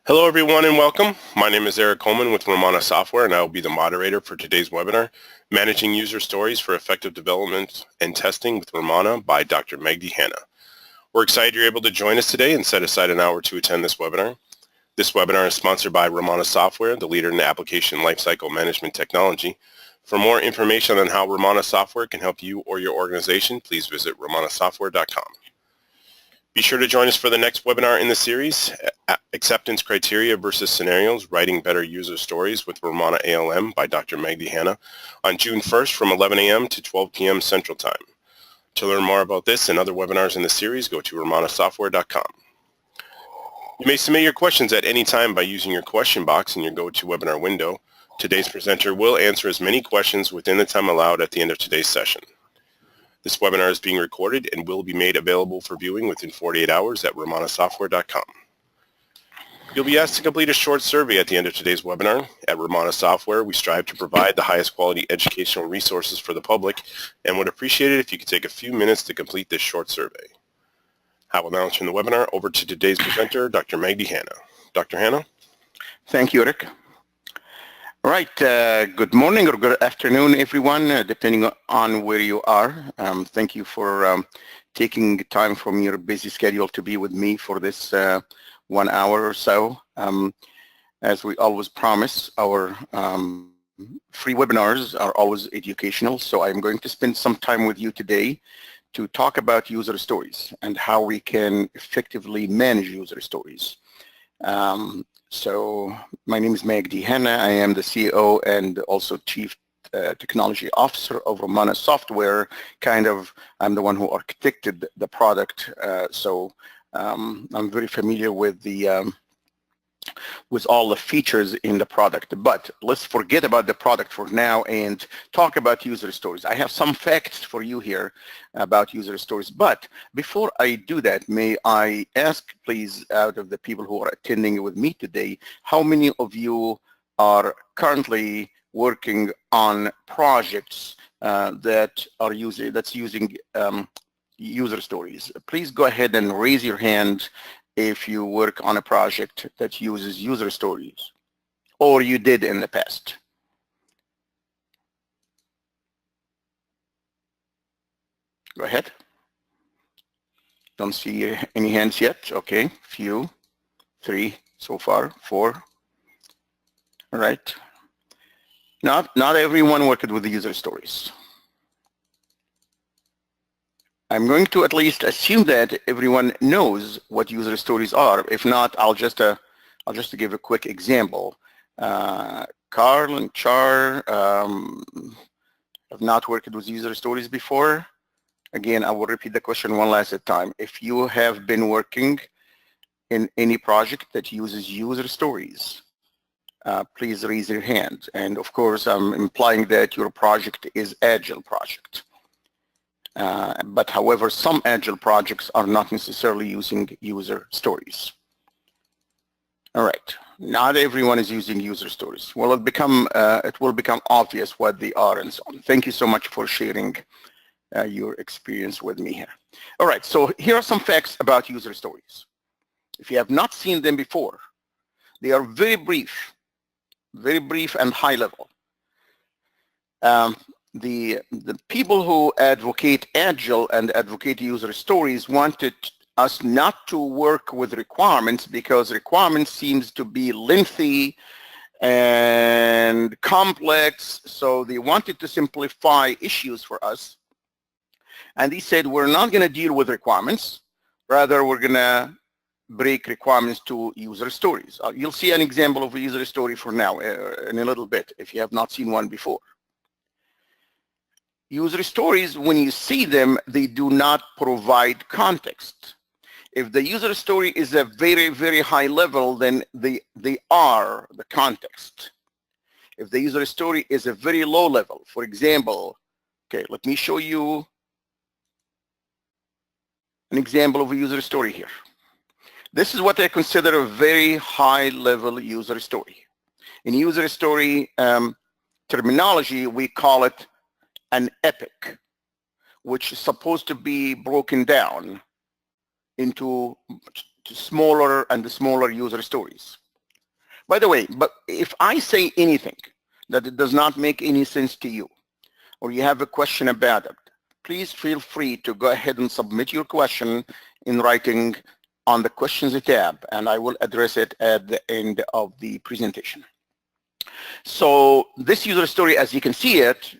Hello everyone and welcome. My name is Eric Coleman with Ramana Software and I will be the moderator for today's webinar, Managing User Stories for Effective Development and Testing with Ramana by Dr. Magdi Hanna. We're excited you're able to join us today and set aside an hour to attend this webinar. This webinar is sponsored by Ramana Software, the leader in application lifecycle management technology. For more information on how Ramana Software can help you or your organization, please visit ramanasoftware.com. Be sure to join us for the next webinar in the series, Acceptance Criteria versus Scenarios, Writing Better User Stories with Ramana ALM by Dr. Magdi Hanna on June 1st from 11 a.m. to 12 p.m. Central Time. To learn more about this and other webinars in the series, go to ramanasoftware.com. You may submit your questions at any time by using your question box in your GoToWebinar window. Today's presenter will answer as many questions within the time allowed at the end of today's session. This webinar is being recorded and will be made available for viewing within 48 hours at ramanasoftware.com. You'll be asked to complete a short survey at the end of today's webinar. At Ramana Software, we strive to provide the highest quality educational resources for the public and would appreciate it if you could take a few minutes to complete this short survey. I will now turn the webinar over to today's presenter, Dr. Magdi Hanna. Dr. Hanna? Thank you, Eric. All right, good morning or good afternoon, everyone, depending on where you are. Thank you for taking time from your busy schedule to be with me for this 1 hour or so. As we always promise, our free webinars are always educational, so I'm going to spend some time with you today to talk about user stories and how we can effectively manage user stories. So my name is Magdi Hanna. I am the CEO and also Chief Technology Officer of Ramana Software. I'm the one who architected the product, so I'm very familiar with all the features in the product. But let's forget about the product for now and talk about user stories. I have some facts for you here about user stories. But before I do that, may I ask, please, out of the people who are attending with me today, how many of you are currently working on projects that's using user stories? Please go ahead and raise your hand if you work on a project that uses user stories, or you did in the past. Go ahead. Don't see any hands yet. Okay, few, 3 so far, 4. All right. Not everyone worked with the user stories. I'm going to at least assume that everyone knows what user stories are. If not, I'll just give a quick example. Carl and Char have not worked with user stories before. Again, I will repeat the question one last time. If you have been working in any project that uses user stories, please raise your hand. And of course, I'm implying that your project is Agile project. But however, some Agile projects are not necessarily using user stories. All right, not everyone is using user stories. Well, it will become obvious what they are and so on. Thank you so much for sharing your experience with me here. All right, so here are some facts about user stories. If you have not seen them before, they are very brief and high level. The people who advocate Agile and advocate user stories wanted us not to work with requirements because requirements seems to be lengthy and complex, so they wanted to simplify issues for us. And they said, we're not going to deal with requirements, rather we're going to break requirements to user stories. You'll see an example of a user story for now in a little bit if you have not seen one before. User stories, when you see them, they do not provide context. If the user story is a very, very high level, then they are the context. If the user story is a very low level, for example, okay, let me show you an example of a user story here. This is what I consider a very high level user story. In user story terminology, we call it an epic, which is supposed to be broken down into smaller and smaller user stories. By the way, but if I say anything that it does not make any sense to you, or you have a question about it, please feel free to go ahead and submit your question in writing on the questions tab, and I will address it at the end of the presentation. So this user story, as you can see it,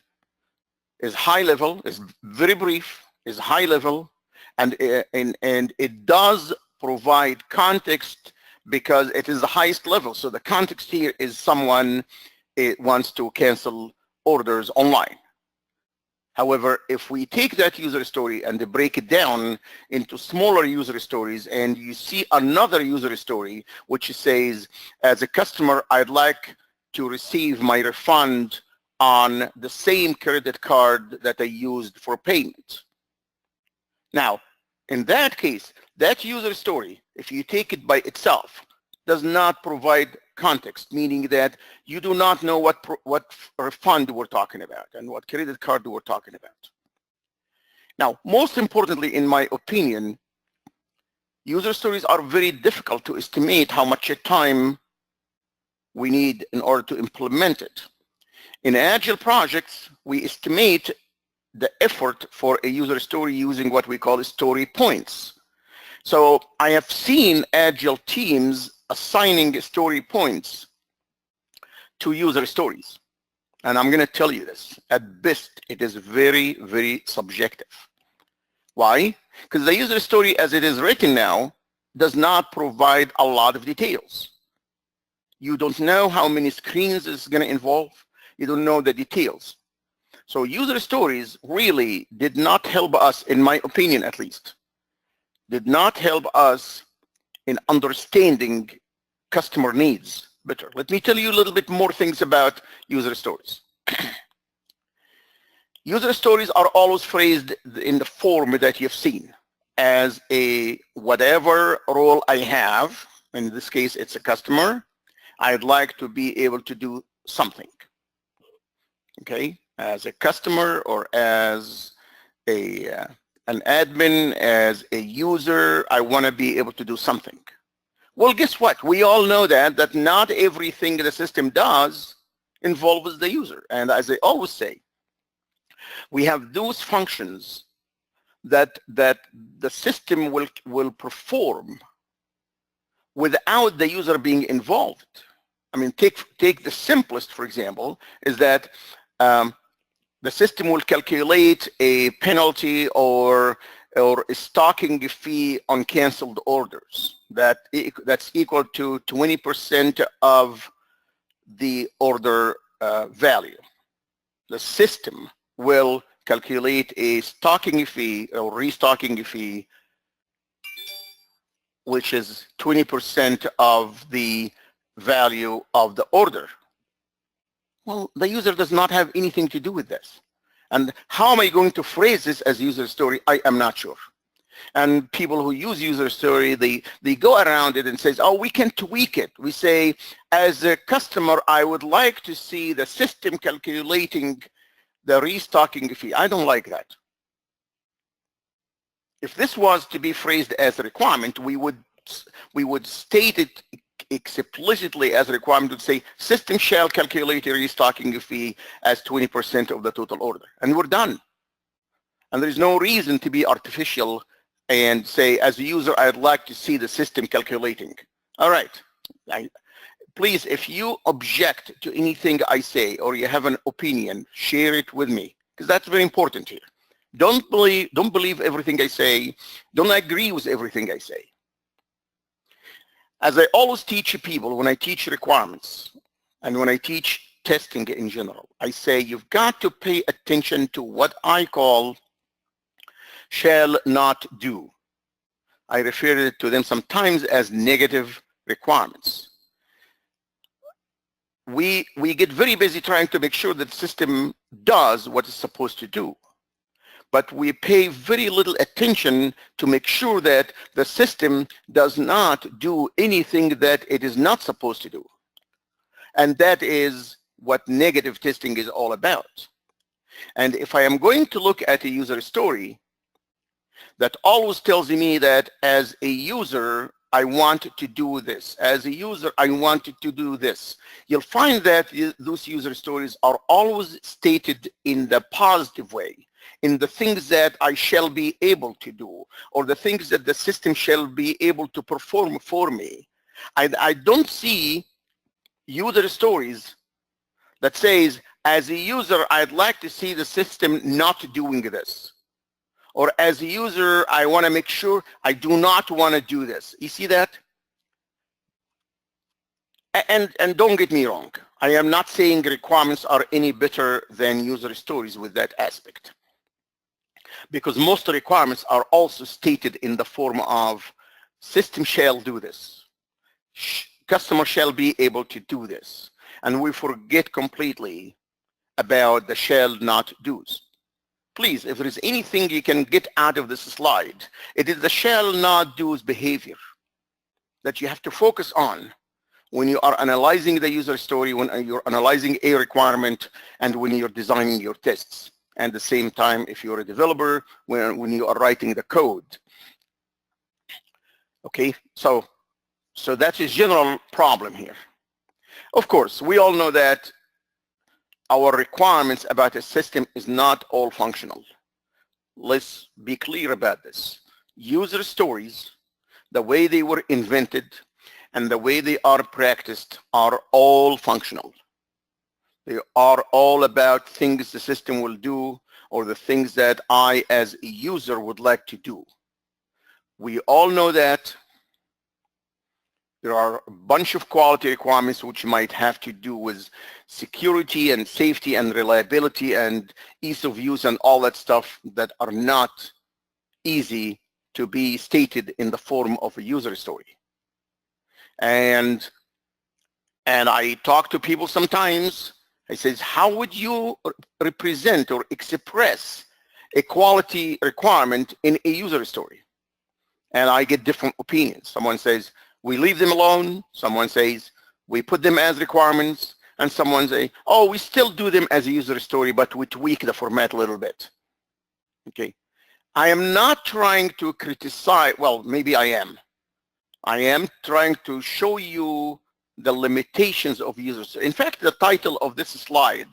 is high level, is very brief, is high level, and it does provide context because it is the highest level. So the context here is someone wants to cancel orders online. However, if we take that user story and break it down into smaller user stories, and you see another user story which says, as a customer, I'd like to receive my refund on the same credit card that I used for payment. Now, in that case, that user story, if you take it by itself, does not provide context, meaning that you do not know what refund we're talking about and what credit card we're talking about. Now, most importantly, in my opinion, user stories are very difficult to estimate how much time we need in order to implement it. In agile projects, we estimate the effort for a user story using what we call story points. So I have seen agile teams assigning story points to user stories. And I'm going to tell you this, at best, it is very, very subjective. Why? Because the user story as it is written now does not provide a lot of details. You don't know how many screens it's going to involve. You don't know the details. So user stories really did not help us, in my opinion at least, did not help us in understanding customer needs better. Let me tell you a little bit more things about user stories. User stories are always phrased in the form that you've seen as a whatever role I have, in this case it's a customer, I'd like to be able to do something. Okay, as a customer or as an admin, as a user, I want to be able to do something. Well, guess what? We all know that not everything the system does involves the user. And as I always say, we have those functions that the system will perform without the user being involved. I mean, take the simplest, for example, is that the system will calculate a penalty or a stocking fee on canceled orders that's equal to 20% of the order value. The system will calculate a stocking fee or restocking fee which is 20% of the value of the order. Well, the user does not have anything to do with this. And how am I going to phrase this as user story? I am not sure. And people who use user story, they go around it and says, oh, we can tweak it. We say, as a customer, I would like to see the system calculating the restocking fee. I don't like that. If this was to be phrased as a requirement, we would state it explicitly as a requirement, would say system shall calculate a restocking fee as 20% of the total order, and we're done. And there is no reason to be artificial and say, as a user, I'd like to see the system calculating. All right, please, if you object to anything I say or you have an opinion, share it with me, because that's very important here. Don't believe everything I say. Don't agree with everything I say. As I always teach people when I teach requirements and when I teach testing in general, I say you've got to pay attention to what I call shall not do. I refer to them sometimes as negative requirements. We get very busy trying to make sure that the system does what it's supposed to do, but we pay very little attention to make sure that the system does not do anything that it is not supposed to do. And that is what negative testing is all about. And if I am going to look at a user story, that always tells me that as a user, I want to do this. As a user, I wanted to do this. You'll find that those user stories are always stated in the positive way, in the things that I shall be able to do, or the things that the system shall be able to perform for me. I don't see user stories that says, as a user, I'd like to see the system not doing this. Or as a user, I want to make sure I do not want to do this. You see that? And don't get me wrong. I am not saying requirements are any better than user stories with that aspect. Because most requirements are also stated in the form of system shall do this. Customer shall be able to do this. And we forget completely about the shall not do's. Please, if there is anything you can get out of this slide, it is the shall not do's behavior that you have to focus on when you are analyzing the user story, when you're analyzing a requirement, and when you're designing your tests. And at the same time, if you're a developer, when you are writing the code. Okay, so that's a general problem here. Of course, we all know that our requirements about a system is not all functional. Let's be clear about this. User stories, the way they were invented and the way they are practiced are all functional. They are all about things the system will do or the things that I as a user would like to do. We all know that there are a bunch of quality requirements which might have to do with security and safety and reliability and ease of use and all that stuff that are not easy to be stated in the form of a user story. And I talk to people sometimes. I says, how would you represent or express a quality requirement in a user story? And I get different opinions. Someone says, we leave them alone. Someone says, we put them as requirements. And someone say, oh, we still do them as a user story, but we tweak the format a little bit. Okay. I am not trying to criticize, well, maybe I am. I am trying to show you the limitations of users. In fact, the title of this slide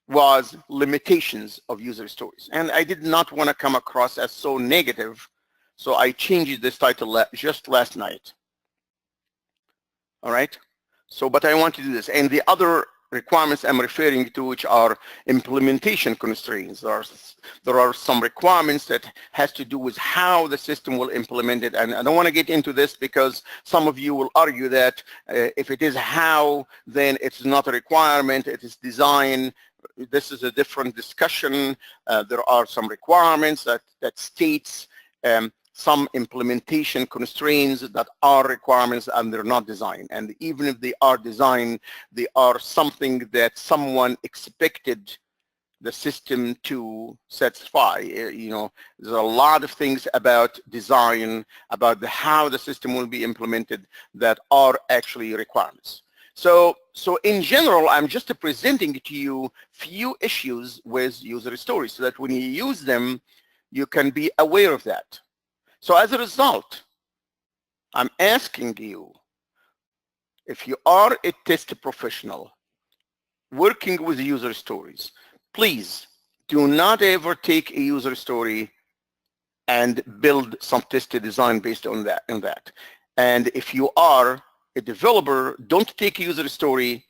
was Limitations of User Stories. And I did not want to come across as so negative, so I changed this title just last night. All right? So, but I want to do this. And the other requirements I'm referring to, which are implementation constraints. There are some requirements that has to do with how the system will implement it. And I don't want to get into this because some of you will argue that if it is how, then it's not a requirement, it is design. This is a different discussion. There are some requirements that states some implementation constraints that are requirements and they're not designed. And even if they are designed, they are something that someone expected the system to satisfy. You know, there's a lot of things about design, about how the system will be implemented that are actually requirements. So in general, I'm just presenting to you few issues with user stories so that when you use them, you can be aware of that. So as a result, I'm asking you, if you are a test professional working with user stories, please do not ever take a user story and build some test design based on that. And if you are a developer, don't take a user story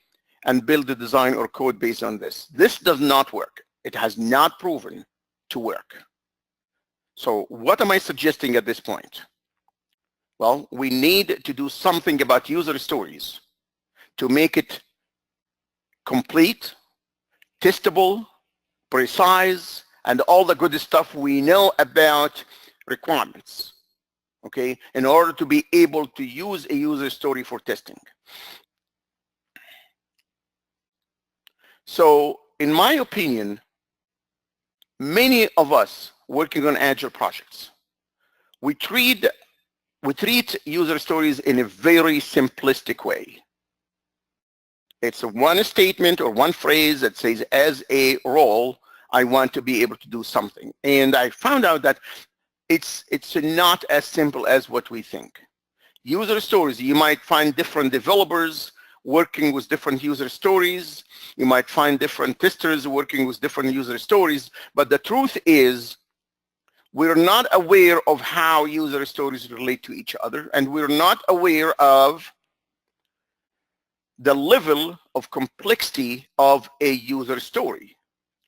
and build a design or code based on this. This does not work. It has not proven to work. So what am I suggesting at this point? Well, we need to do something about user stories to make it complete, testable, precise, and all the good stuff we know about requirements, okay, in order to be able to use a user story for testing. So in my opinion, many of us working on Agile projects, we treat user stories in a very simplistic way. It's a one statement or one phrase that says, as a role, I want to be able to do something. And I found out that it's not as simple as what we think. User stories, you might find different developers working with different user stories. You might find different testers working with different user stories. But the truth is, we're not aware of how user stories relate to each other, and we're not aware of the level of complexity of a user story.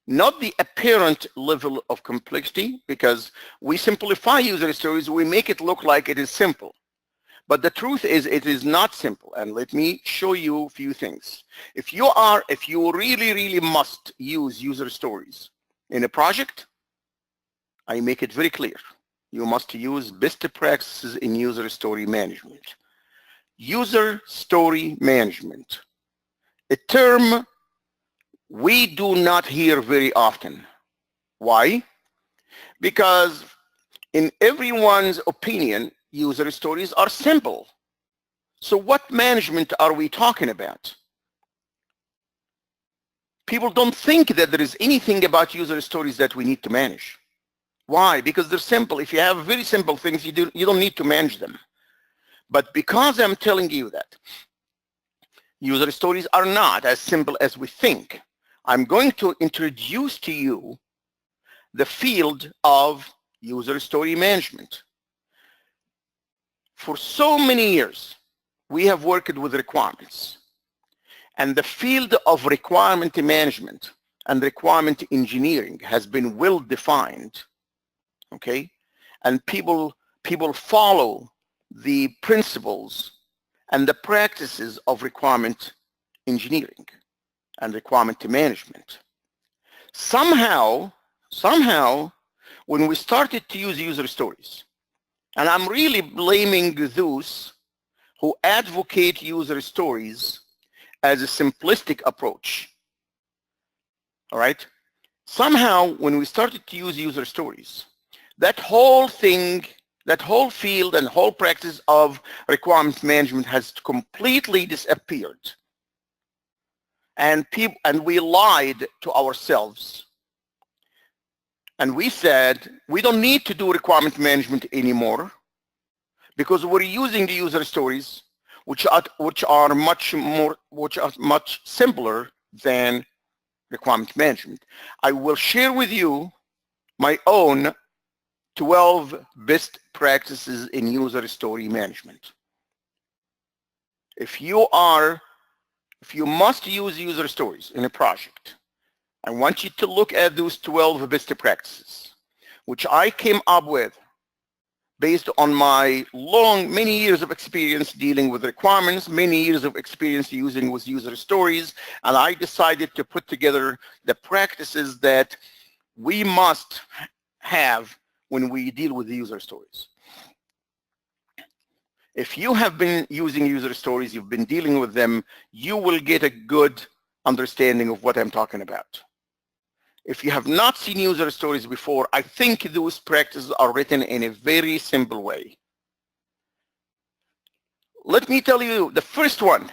Not the apparent level of complexity, because we simplify user stories, we make it look like it is simple. But the truth is, it is not simple. And let me show you a few things. If you really must use user stories in a project, I make it very clear. You must use best practices in user story management. User story management, a term we do not hear very often. Why? Because in everyone's opinion, user stories are simple. So what management are we talking about? People don't think that there is anything about user stories that we need to manage. Why? Because they're simple. If you have very simple things, you don't need to manage them. But because I'm telling you that user stories are not as simple as we think, I'm going to introduce to you the field of user story management. For so many years, we have worked with requirements. And the field of requirement management and requirement engineering has been well defined, okay? And people follow the principles and the practices of requirement engineering and requirement management. Somehow, when we started to use user stories, and I'm really blaming those who advocate user stories as a simplistic approach, all right? Somehow, when we started to use user stories, that whole thing, that whole field and whole practice of requirements management has completely disappeared. And we lied to ourselves. And we said, we don't need to do requirement management anymore because we're using the user stories, which are much simpler than requirement management. I will share with you my own 12 best practices in user story management. If you must use user stories in a project, I want you to look at those 12 best practices, which I came up with based on my many years of experience dealing with requirements, many years of experience using with user stories, and I decided to put together the practices that we must have when we deal with the user stories. If you have been using user stories, you've been dealing with them, you will get a good understanding of what I'm talking about. If you have not seen user stories before, I think those practices are written in a very simple way. Let me tell you the first one,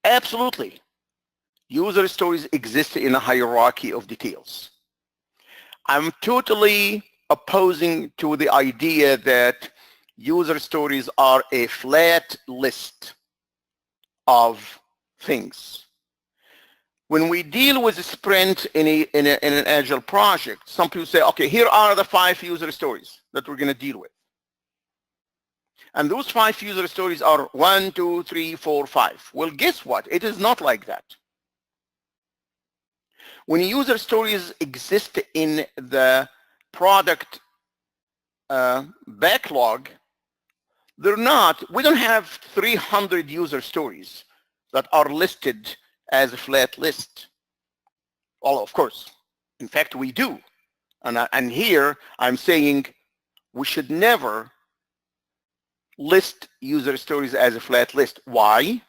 absolutely. User stories exist in a hierarchy of details. I'm totally opposing to the idea that user stories are a flat list of things. When we deal with a sprint in an agile project, some people say, okay, here are the 5 user stories that we're going to deal with. And those 5 user stories are 1, 2, 3, 4, 5. Well, guess what? It is not like that. When user stories exist in the product backlog, we don't have 300 user stories that are listed as a flat list. Well, of course, in fact, we do. And here I'm saying we should never list user stories as a flat list. Why?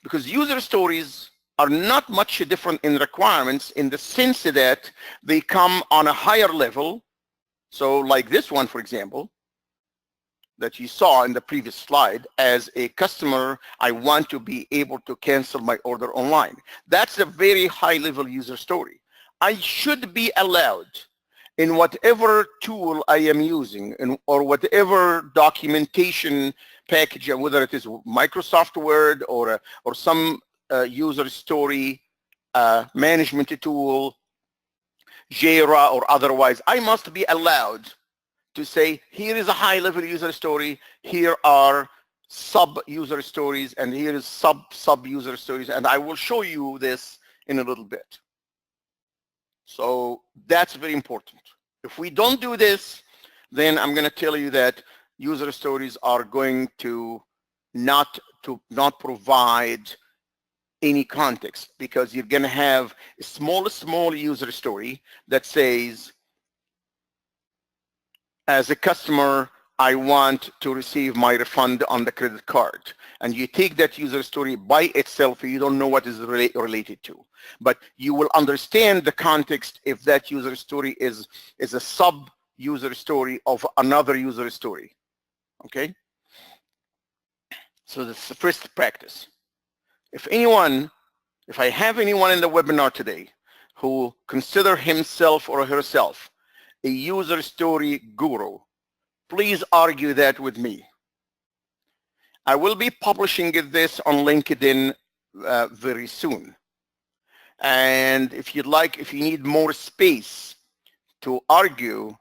Because user stories are not much different in requirements in the sense that they come on a higher level. So like this one, for example, that you saw in the previous slide, as a customer, I want to be able to cancel my order online. That's a very high level user story. I should be allowed in whatever tool I am using or whatever documentation package, and whether it is Microsoft Word or some user story management tool, Jira or otherwise, I must be allowed to say, here is a high-level user story, here are sub-user stories, and here is sub-user stories, and I will show you this in a little bit. So that's very important. If we don't do this, then I'm going to tell you that user stories are going to not provide any context, because you're going to have a small user story that says, as a customer, I want to receive my refund on the credit card. And you take that user story by itself, you don't know what is related to. But you will understand the context if that user story is a sub-user story of another user story. Okay? So that's the first practice. If I have anyone in the webinar today who consider himself or herself a user story guru, please argue that with me. I will be publishing this on LinkedIn very soon. And if you'd like, if you need more space to argue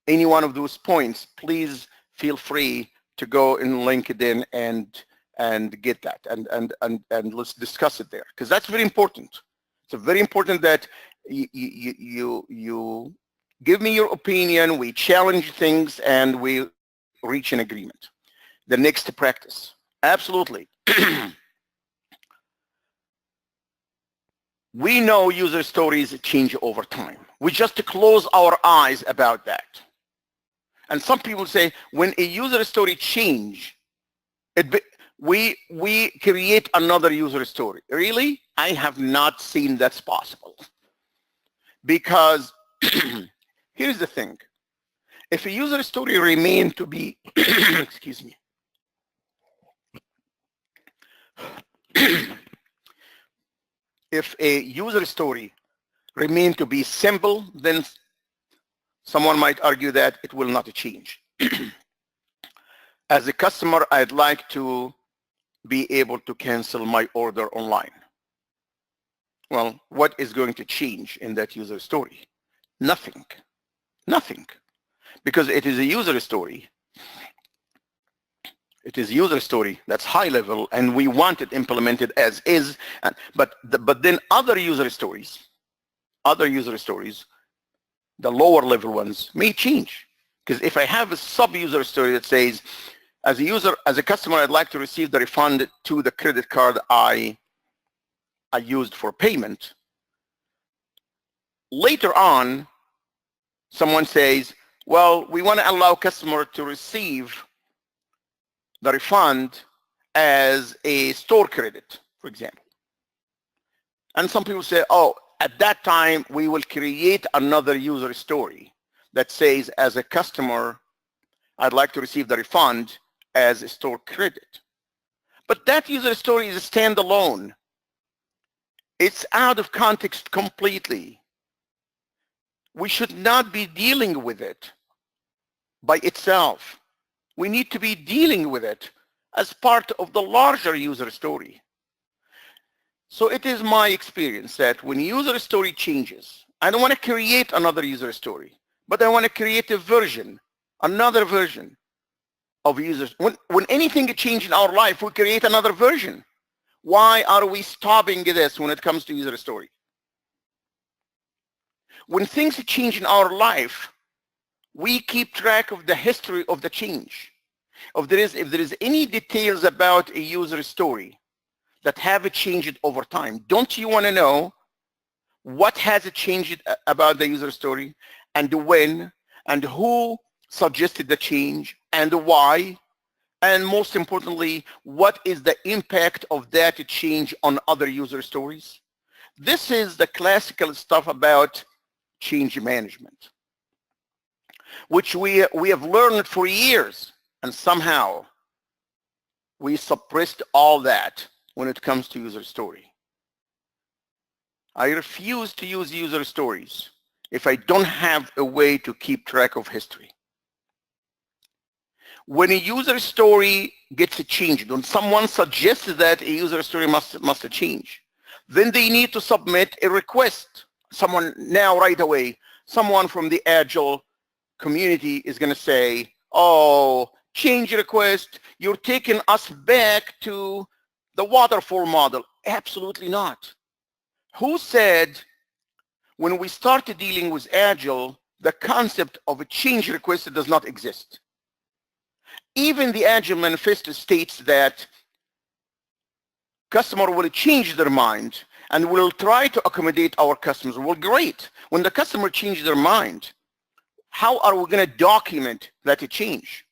any one of those points, please feel free to go in LinkedIn and get that and let's discuss it there, because that's very important. It's very important that you give me your opinion, we challenge things, and we reach an agreement. The next practice, absolutely. We know user stories change over time. We just close our eyes about that. And some people say, when a user story change, we create another user story. Really? I have not seen that's possible. Because here's the thing. If a user story remain to be, excuse me. If a user story remain to be simple, then someone might argue that it will not change. As a customer, I'd like to be able to cancel my order online. Well, what is going to change in that user story? Nothing. Nothing. Because it is a user story. It is user story that's high level, and we want it implemented as is. But then other user stories, the lower level ones may change. Because if I have a sub-user story that says, as a customer, I'd like to receive the refund to the credit card I used for payment. Later on, someone says, well, we want to allow customer to receive the refund as a store credit, for example. And some people say, oh, at that time, we will create another user story that says, as a customer, I'd like to receive the refund as a store credit. But that user story is standalone. It's out of context completely. We should not be dealing with it by itself. We need to be dealing with it as part of the larger user story. So it is my experience that when user story changes, I don't want to create another user story, but I want to create a version, another version of users. When anything changes in our life, we create another version. Why are we stopping this when it comes to user story? When things change in our life, we keep track of the history of the change. If there is any details about a user story that have changed over time, don't you want to know what has changed about the user story, and when, and who suggested the change, and why, and most importantly, what is the impact of that change on other user stories? This is the classical stuff about change management, which we have learned for years, and somehow we suppressed all that when it comes to user story. I refuse to use user stories if I don't have a way to keep track of history. When a user story gets changed, when someone suggests that a user story must change, then they need to submit a request. Someone now right away, someone from the Agile community is going to say, oh, change request, you're taking us back to the waterfall model. Absolutely not. Who said when we started dealing with Agile, the concept of a change request does not exist? Even the Agile manifesto states that customer will change their mind and will try to accommodate our customers. Well, great. When the customer changes their mind, how are we going to document that change?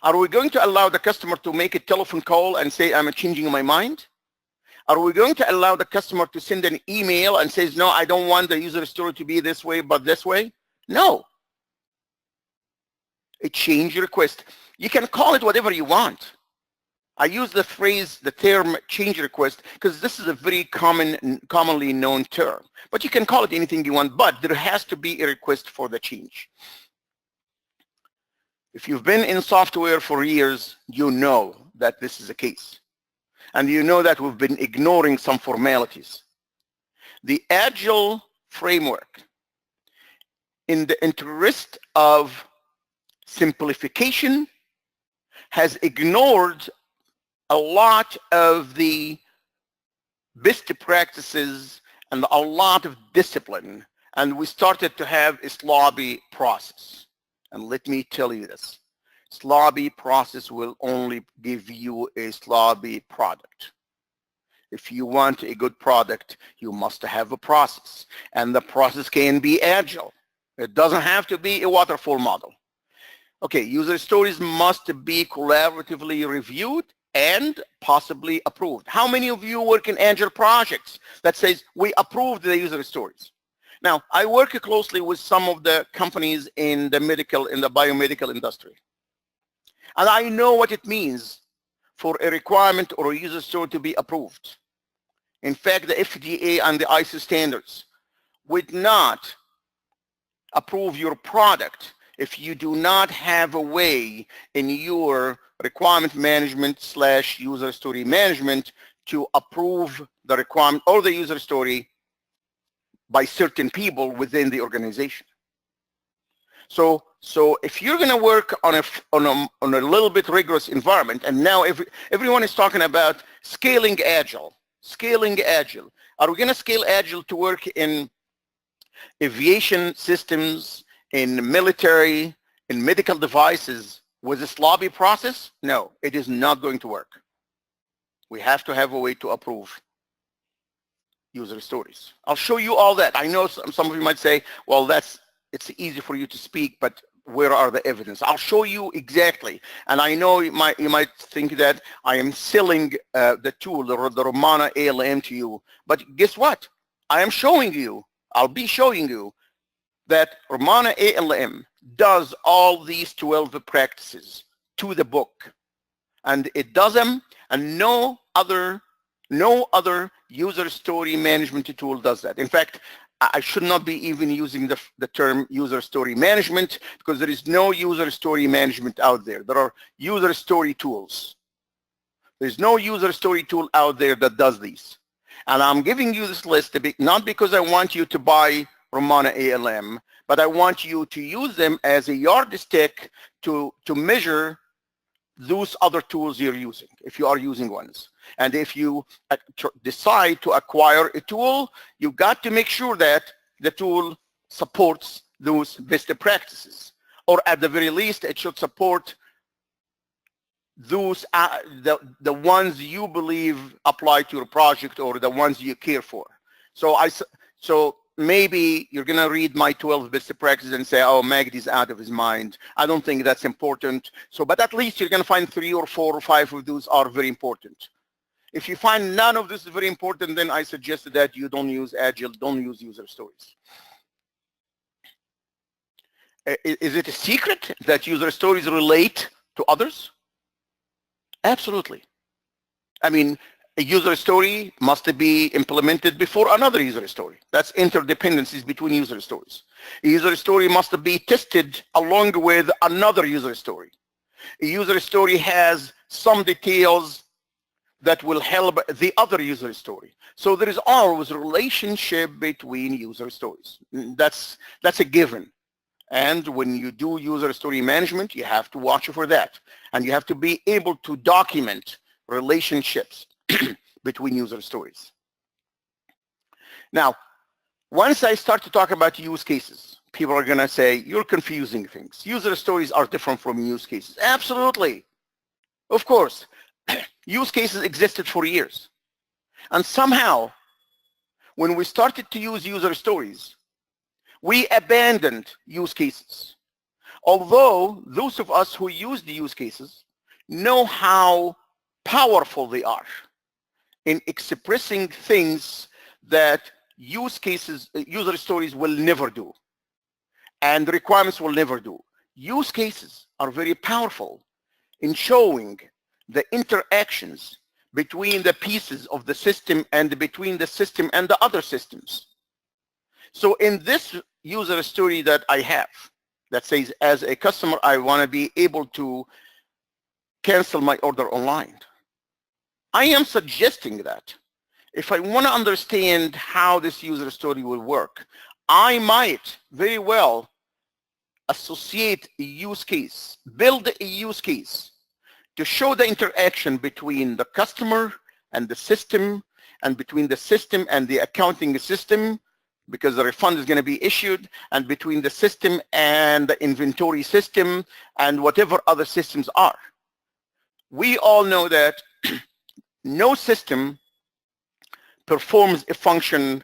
Are we going to allow the customer to make a telephone call and say, I'm changing my mind? Are we going to allow the customer to send an email and says, no, I don't want the user story to be this way, but this way? No. A change request. You can call it whatever you want. I use the phrase, the term change request, because this is a very commonly known term. But you can call it anything you want, but there has to be a request for the change. If you've been in software for years, you know that this is the case. And you know that we've been ignoring some formalities. The Agile framework, in the interest of simplification, has ignored a lot of the best practices and a lot of discipline, and we started to have a sloppy process. And let me tell you this, sloppy process will only give you a sloppy product. If you want a good product, you must have a process, and the process can be Agile. It doesn't have to be a waterfall model. Okay, user stories must be collaboratively reviewed and possibly approved. How many of you work in Agile projects that says we approved the user stories? Now, I work closely with some of the companies in the biomedical industry. And I know what it means for a requirement or a user story to be approved. In fact, the FDA and the ISO standards would not approve your product if you do not have a way in your requirement management / user story management to approve the requirement or the user story by certain people within the organization. So if you're going to work on a little bit rigorous environment, and now everyone is talking about scaling Agile. Are we going to scale Agile to work in aviation systems, in military, in medical devices with a sloppy process? No, it is not going to work. We have to have a way to approve user stories. I'll show you all that. I know some of you might say, well, it's easy for you to speak, but where are the evidence? I'll show you exactly. And I know you might think that I am selling the tool, the Ramana ALM to you, but guess what? I am showing you, I'll be showing you that Ramana ALM does all these 12 practices to the book. And it does them, and no other user story management tool does that. In fact, I should not be even using the term user story management, because there is no user story management out there. There are user story tools. There's no user story tool out there that does these. And I'm giving you this list not because I want you to buy Ramana ALM, but I want you to use them as a yardstick to measure those other tools you're using, if you are using ones. And if you decide to acquire a tool, you've got to make sure that the tool supports those best practices, or at the very least, it should support those the ones you believe apply to your project or the ones you care for. So maybe you're going to read my 12 best practices and say, oh, Magdi's out of his mind. I don't think that's important. But at least you're going to find 3 or 4 or 5 of those are very important. If you find none of this is very important, then I suggest that you don't use Agile, don't use user stories. Is it a secret that user stories relate to others? Absolutely. I mean, a user story must be implemented before another user story. That's interdependencies between user stories. A user story must be tested along with another user story. A user story has some details that will help the other user story. So there is always a relationship between user stories. That's a given. And when you do user story management, you have to watch for that. And you have to be able to document relationships between user stories. Now, once I start to talk about use cases, people are going to say, you're confusing things. User stories are different from use cases. Absolutely. Of course. Use cases existed for years. And somehow, when we started to use user stories, we abandoned use cases. Although those of us who use the use cases know how powerful they are in expressing things that user stories will never do, and requirements will never do. Use cases are very powerful in showing the interactions between the pieces of the system and between the system and the other systems. So in this user story that I have, that says, as a customer, I want to be able to cancel my order online. I am suggesting that if I want to understand how this user story will work, I might very well associate a use case, build a use case to show the interaction between the customer and the system, and between the system and the accounting system, because the refund is going to be issued, and between the system and the inventory system and whatever other systems are. We all know that no system performs a function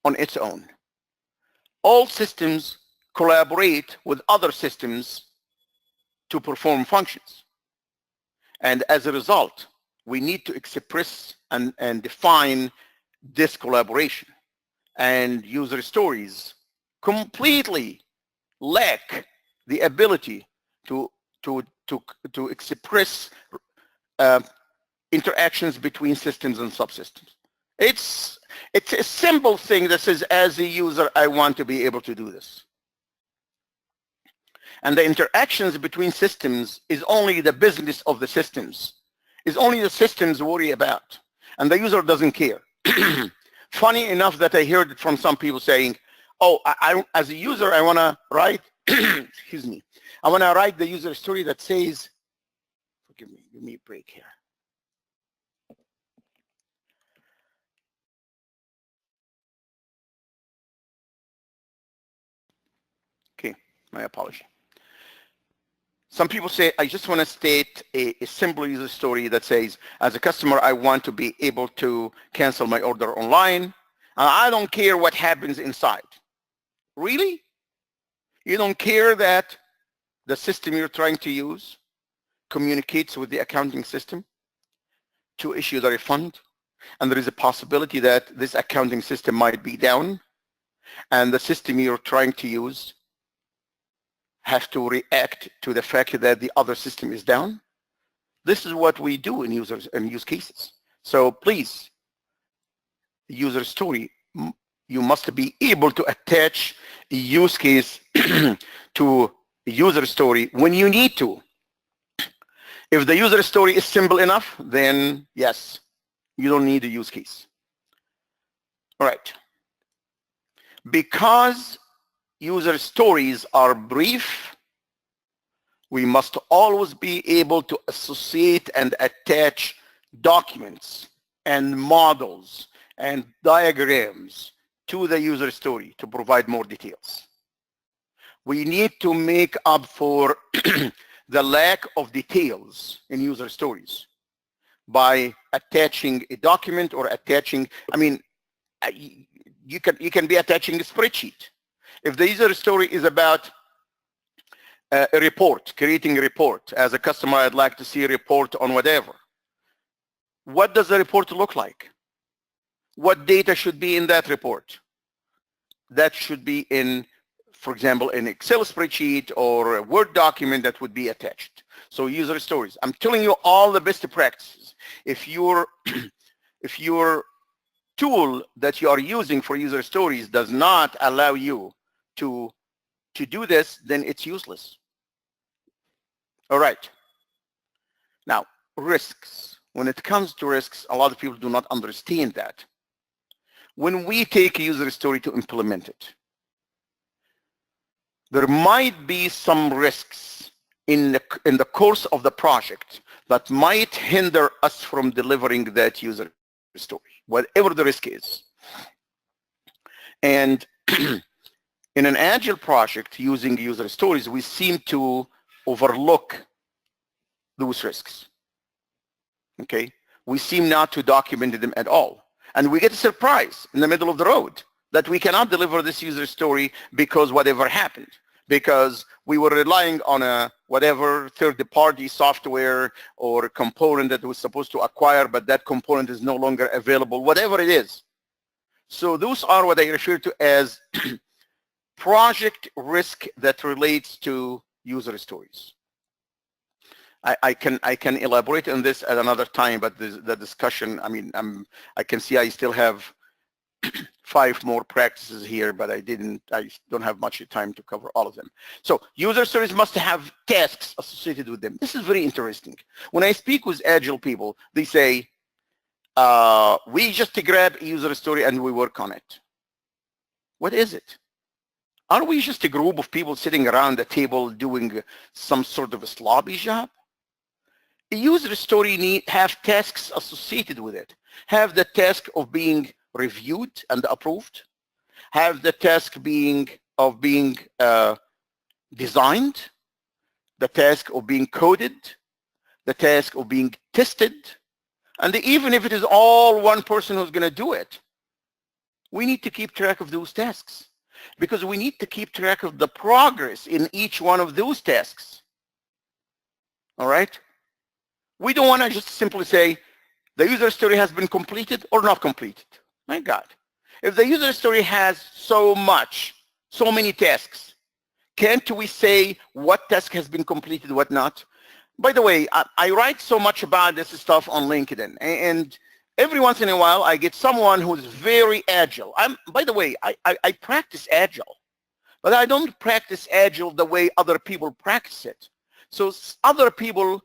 on its own. All systems collaborate with other systems to perform functions. And as a result, we need to express and define this collaboration. And user stories completely lack the ability to express interactions between systems and subsystems. It's a simple thing that says, as a user, I want to be able to do this. And the interactions between systems is only the business of the systems, is only the systems worry about, and the user doesn't care. Funny enough that I heard it from some people saying, oh, I as a user, I want to write, excuse me, I want to write the user story that says, forgive me, give me a break here. Okay, my apology. Some people say, I just want to state a simple user story that says, as a customer, I want to be able to cancel my order online, and I don't care what happens inside. Really? You don't care that the system you're trying to use communicates with the accounting system to issue the refund, and there is a possibility that this accounting system might be down, and the system you're trying to use have to react to the fact that the other system is down? This is what we do in use cases. So please, user story, you must be able to attach a use case to a user story when you need to. If the user story is simple enough, then yes, you don't need a use case. All right. Because user stories are brief, we must always be able to associate and attach documents and models and diagrams to the user story to provide more details. We need to make up for the lack of details in user stories by attaching a document or attaching, I mean, you can be attaching a spreadsheet. If the user story is about a report, creating a report, as a customer, I'd like to see a report on whatever. What does the report look like? What data should be in that report? That should be in, for example, an Excel spreadsheet or a Word document that would be attached. So user stories. I'm telling you all the best practices. If your tool that you are using for user stories does not allow you to do this, then it's useless. All right. Now, risks. When it comes to risks, a lot of people do not understand that. When we take a user story to implement it, there might be some risks in the course of the project that might hinder us from delivering that user story, whatever the risk is. And in an agile project using user stories, we seem to overlook those risks. Okay, we seem not to document them at all. And we get a surprise in the middle of the road that we cannot deliver this user story because whatever happened, because we were relying on a whatever third-party software or component that was supposed to acquire, but that component is no longer available, whatever it is. So those are what I refer to as project risk that relates to user stories. I can elaborate on this at another time, but the discussion, I mean, I can see I still have 5 more practices here, but I don't have much time to cover all of them. So user stories must have tasks associated with them. This is very interesting. When I speak with agile people, they say, we just grab a user story and we work on it. What is it? Are we just a group of people sitting around a table doing some sort of a sloppy job? A user story have tasks associated with it. Have the task of being reviewed and approved. Have the task of being designed. The task of being coded. The task of being tested. And even if it is all one person who's going to do it, we need to keep track of those tasks, because we need to keep track of the progress in each one of those tasks. All right? We don't want to just simply say the user story has been completed or not completed. My God. If the user story has so many tasks, can't we say what task has been completed, what not? By the way, I write so much about this stuff on LinkedIn, and every once in a while I get someone who's very agile. By the way, I practice agile, but I don't practice agile the way other people practice it. So other people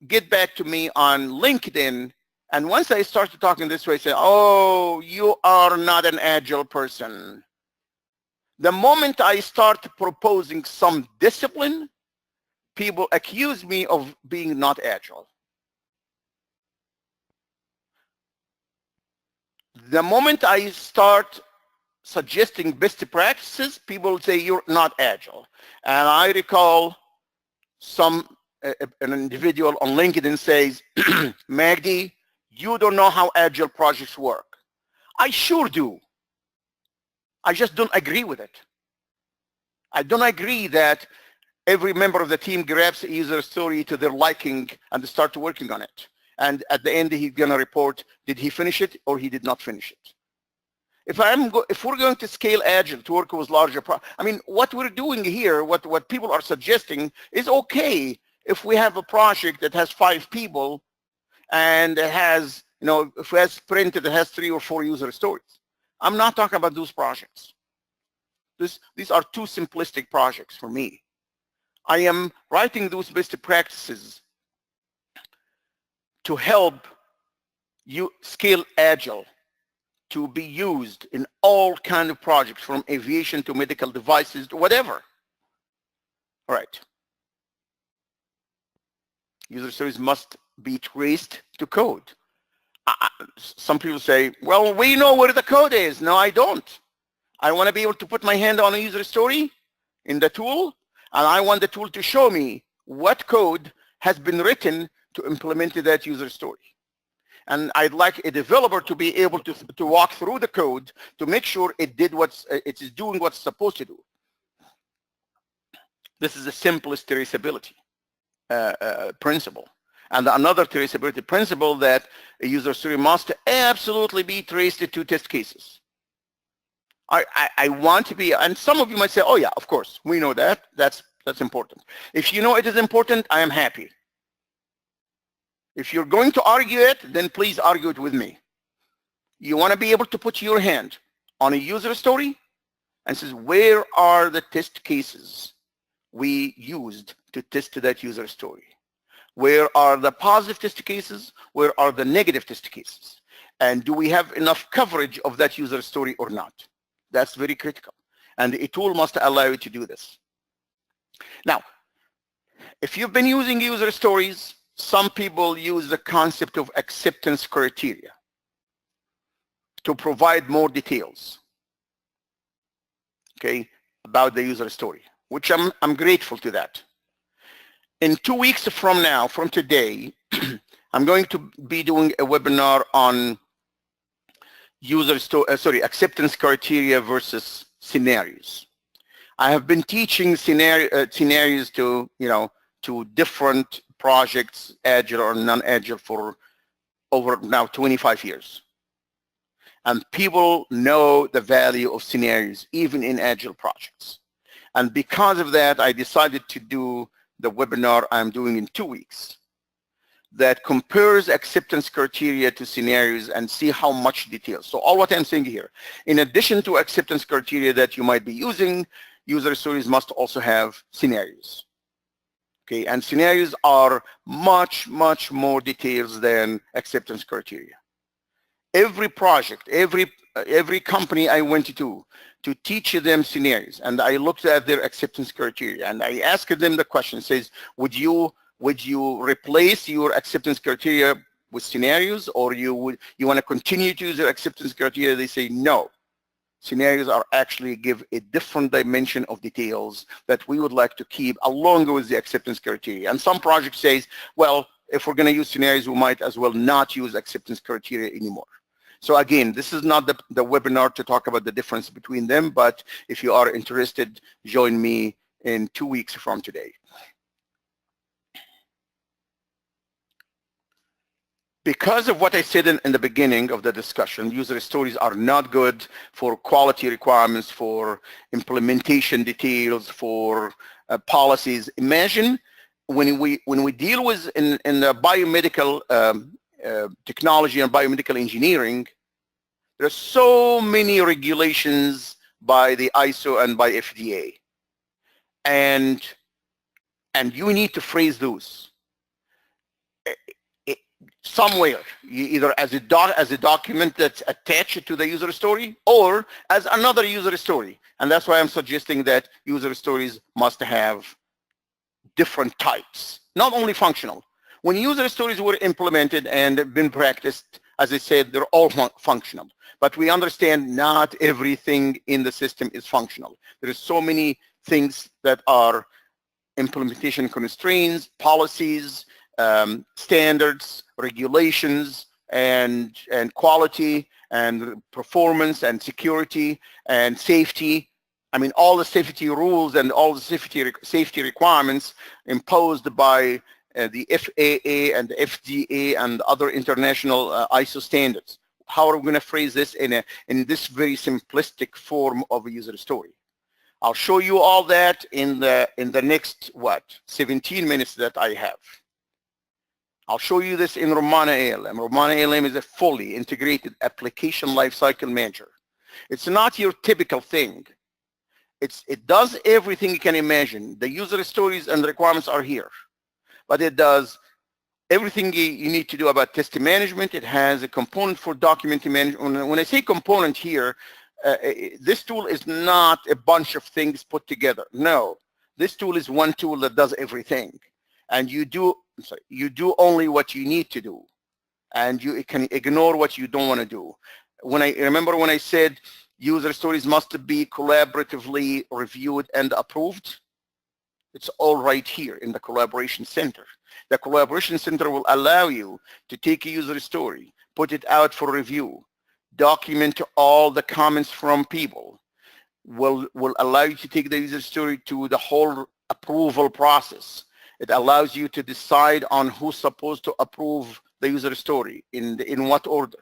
get back to me on LinkedIn, and once I start to talk in this way, say, oh, you are not an agile person. The moment I start proposing some discipline, people accuse me of being not agile. The moment I start suggesting best practices, people say you're not agile. And I recall an individual on LinkedIn says, Magdi, you don't know how agile projects work. I sure do. I just don't agree with it. I don't agree that every member of the team grabs a user story to their liking and start working on it. And at the end, he's going to report, did he finish it or he did not finish it? If we're going to scale agile to work with larger I mean, what we're doing here, what people are suggesting is okay if we have a project that has 5 people and it has, if we have sprint that has 3 or 4 user stories. I'm not talking about those projects. These are too simplistic projects for me. I am writing those best practices to help you scale agile to be used in all kinds of projects, from aviation to medical devices to whatever. All right. User stories must be traced to code. Some people say, well, we know where the code is. No, I don't. I want to be able to put my hand on a user story in the tool, and I want the tool to show me what code has been written to implement that user story. And I'd like a developer to be able to walk through the code to make sure it is doing what's supposed to do. This is the simplest traceability principle. And another traceability principle, that a user story must absolutely be traced to test cases. I want to be, and some of you might say, oh yeah, of course, we know that. That's important. If you know it is important, I am happy. If you're going to argue it, then please argue it with me. You want to be able to put your hand on a user story and says, where are the test cases we used to test that user story? Where are the positive test cases? Where are the negative test cases? And do we have enough coverage of that user story or not? That's very critical. And a tool must allow you to do this. Now, if you've been using user stories, some people use the concept of acceptance criteria to provide more details, okay, about the user story, which I'm grateful to that. In 2 weeks from now, from today, I'm going to be doing a webinar on acceptance criteria versus scenarios. I have been teaching scenarios to, to different projects, agile or non-agile, for over now 25 years. And people know the value of scenarios, even in agile projects. And because of that, I decided to do the webinar I'm doing in 2 weeks that compares acceptance criteria to scenarios and see how much detail. So all what I'm saying here, in addition to acceptance criteria that you might be using, user stories must also have scenarios. Okay, and scenarios are much, much more details than acceptance criteria. Every project, every company I went to teach them scenarios, and I looked at their acceptance criteria, and I asked them the question, says, would you replace your acceptance criteria with scenarios, or you want to continue to use your acceptance criteria? They say no. Scenarios are actually give a different dimension of details that we would like to keep along with the acceptance criteria. And some projects says, well, if we're going to use scenarios, we might as well not use acceptance criteria anymore. So again, this is not the webinar to talk about the difference between them, but if you are interested, join me in 2 weeks from today. Because of what I said in the beginning of the discussion, user stories are not good for quality requirements, for implementation details, for policies. Imagine when we deal with in the biomedical technology and biomedical engineering, there are so many regulations by the ISO and by FDA, and you need to phrase those somewhere, either as a document that's attached to the user story or as another user story. And that's why I'm suggesting that user stories must have different types, not only functional. When user stories were implemented and been practiced, as I said, they're all functional. But we understand not everything in the system is functional. There are so many things that are implementation constraints, policies, standards, regulations, and quality, and performance, and security, and safety. I mean, all the safety rules and all the safety requirements imposed by the FAA and the FDA and other international ISO standards. How are we going to phrase this in this very simplistic form of a user story? I'll show you all that in the next 17 minutes that I have. I'll show you this in Ramana ALM. Ramana ALM is a fully integrated application lifecycle manager. It's not your typical thing. It does everything you can imagine. The user stories and the requirements are here, but it does everything you need to do about test management. It has a component for document management. When I say component here, this tool is not a bunch of things put together. No, this tool is one tool that does everything, and you do only what you need to do, and you can ignore what you don't want to do. Remember when I said user stories must be collaboratively reviewed and approved? It's all right here in the collaboration center. The collaboration center will allow you to take a user story, put it out for review, document all the comments from people, will allow you to take the user story to the whole approval process. It allows you to decide on who's supposed to approve the user story, in what order.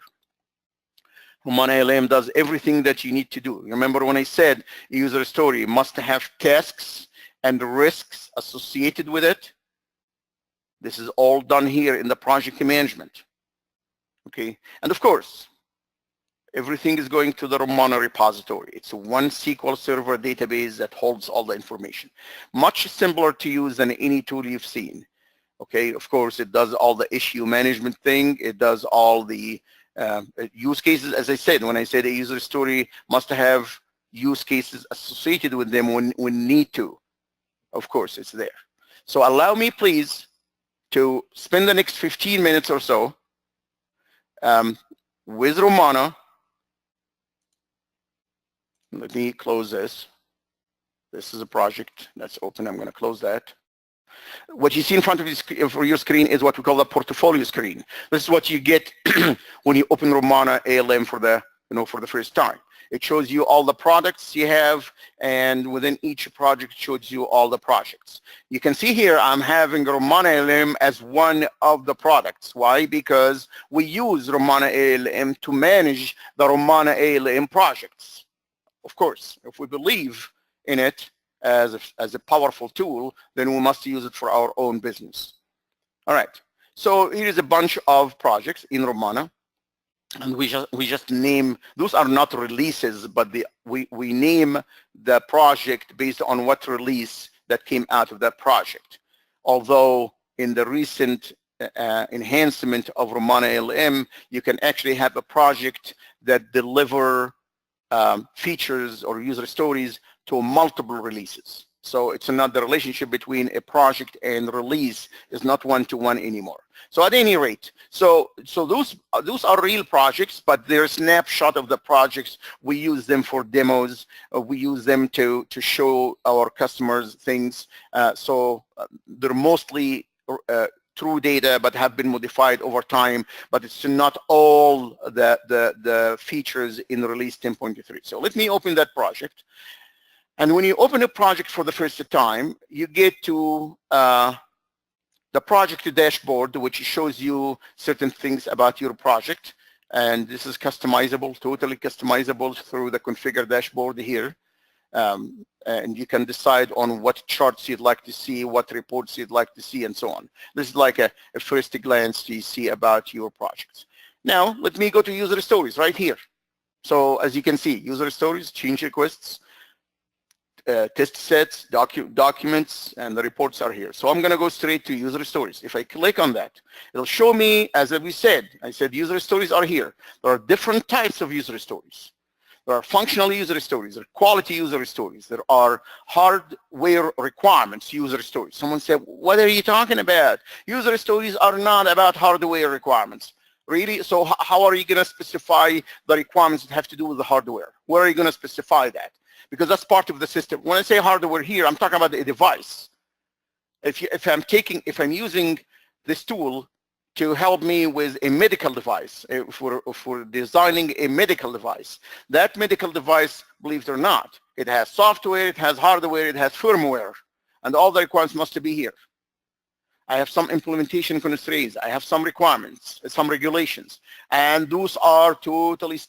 Ramana ALM does everything that you need to do. Remember when I said a user story must have tasks and risks associated with it? This is all done here in the project management. Okay, and of course, everything is going to the Ramana repository. It's one SQL Server database that holds all the information. Much simpler to use than any tool you've seen. Okay, of course, it does all the issue management thing. It does all the use cases. As I said, when I said a user story must have use cases associated with them when need to. Of course, it's there. So allow me, please, to spend the next 15 minutes or so with Ramana. Let me close this. This is a project that's open. I'm going to close that. What you see in front of your screen is what we call the portfolio screen. This is what you get when you open Ramana ALM for the first time. It shows you all the products you have, and within each project it shows you all the projects. You can see here I'm having Ramana ALM as one of the products. Why? Because we use Ramana ALM to manage the Ramana ALM projects. Of course, if we believe in it as a powerful tool, then we must use it for our own business. All right, so here is a bunch of projects in Ramana, and we just name, those are not releases, but we name the project based on what release that came out of that project. Although in the recent enhancement of Ramana ALM, you can actually have a project that deliver features or user stories to multiple releases. So it's not the relationship between a project and release is not one-to-one anymore. So at any rate, so those are real projects, but they're a snapshot of the projects. We use them for demos. We use them to show our customers things. So they're mostly true data, but have been modified over time, but it's not all the features in release 10.3. So let me open that project. And when you open a project for the first time, you get to the project dashboard, which shows you certain things about your project. And this is customizable, totally customizable through the configure dashboard here. And you can decide on what charts you'd like to see, what reports you'd like to see, and so on. This is like a first glance you see about your projects. Now, let me go to user stories right here. So as you can see, user stories, change requests, test sets, documents, and the reports are here. So I'm going to go straight to user stories. If I click on that, it'll show me, as we said, I said user stories are here. There are different types of user stories. There are functional user stories, there are quality user stories, there are hardware requirements user stories. Someone said, what are you talking about? User stories are not about hardware requirements. Really? So how are you going to specify the requirements that have to do with the hardware? Where are you going to specify that? Because that's part of the system. When I say hardware here, I'm talking about a device. If I'm using this tool to help me with a medical device, for designing a medical device, that medical device, believe it or not, it has software, it has hardware, it has firmware, and all the requirements must be here. I have some implementation constraints. I have some requirements, some regulations, and those are totally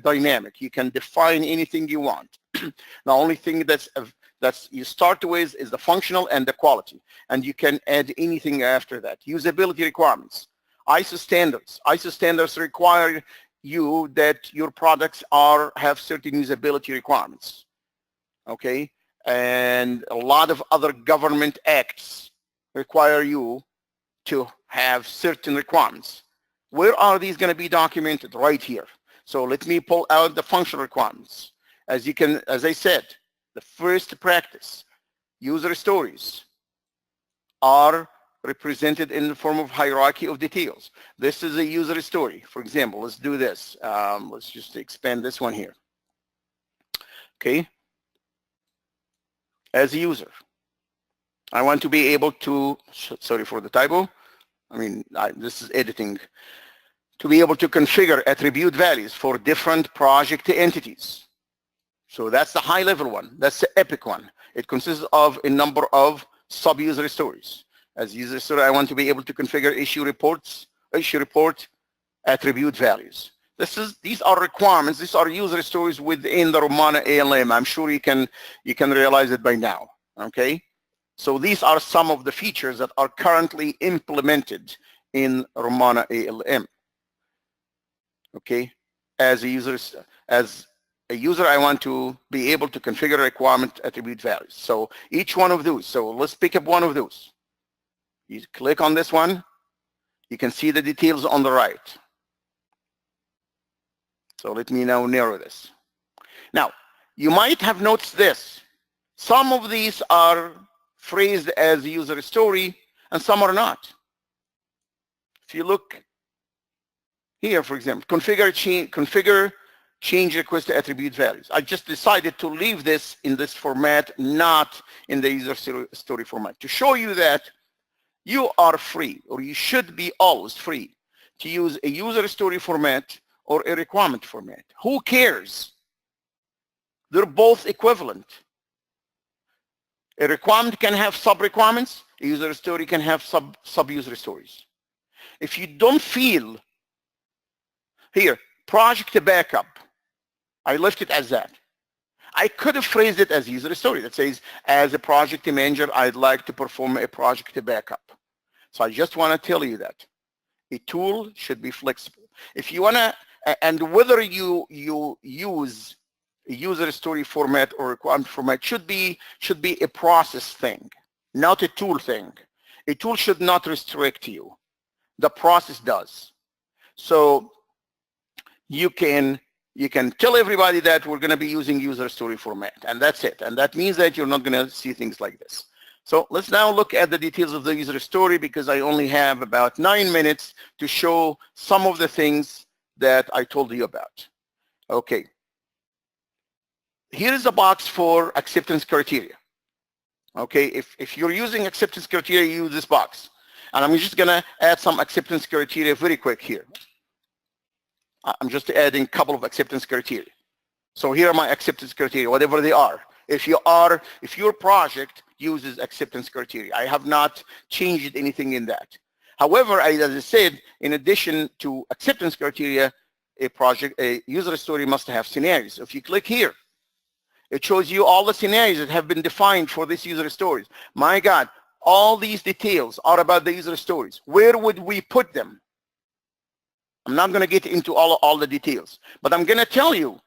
dynamic. You can define anything you want. The only thing that's you start with is the functional and the quality, and you can add anything after that. Usability requirements, ISO standards. ISO standards require you that your products have certain usability requirements, okay? And a lot of other government acts require you to have certain requirements. Where are these going to be documented? Right here. So let me pull out the functional requirements. As I said, the first practice, user stories are represented in the form of hierarchy of details. This is a user story. For example, let's do this. Let's just expand this one here. Okay. As a user, I want to be able to, sorry for the typo. I mean, this is editing. To be able to configure attribute values for different project entities. So that's the high level one. That's the epic one. It consists of a number of sub-user stories. As user story, I want to be able to configure issue report attribute values. These are requirements. These are user stories within the Ramana ALM. I'm sure you can realize it by now. Okay. So these are some of the features that are currently implemented in Ramana ALM. Okay. As a user, I want to be able to configure requirement attribute values. So each one of those. So let's pick up one of those. You click on this one, you can see the details on the right. So let me now narrow this. Now, you might have noticed this. Some of these are phrased as user story and some are not. If you look here, for example, configure change request to attribute values. I just decided to leave this in this format, not in the user story format, to show you that you are free, or you should be always free, to use a user story format or a requirement format. Who cares? They're both equivalent. A requirement can have sub-requirements. A user story can have sub-user stories. If you don't feel, here, project backup, I left it as that. I could have phrased it as user story that says, as a project manager, I'd like to perform a project backup. So I just want to tell you that a tool should be flexible. If you want to, and whether you use a user story format or requirement format should be a process thing, not a tool thing. A tool should not restrict you. The process does. So you can tell everybody that we're going to be using user story format, and that's it. And that means that you're not going to see things like this. So let's now look at the details of the user story, because I only have about 9 minutes to show some of the things that I told you about. Okay. Here is a box for acceptance criteria. Okay, if you're using acceptance criteria, you use this box. And I'm just going to add some acceptance criteria very quick here. I'm just adding a couple of acceptance criteria. So here are my acceptance criteria, whatever they are. If your project uses acceptance criteria, I have not changed anything in that. However, as I said, in addition to acceptance criteria, a user story must have scenarios. If you click here, it shows you all the scenarios that have been defined for this user stories. My God, all these details are about the user stories. Where would we put them? I'm not going to get into all the details, but I'm going to tell you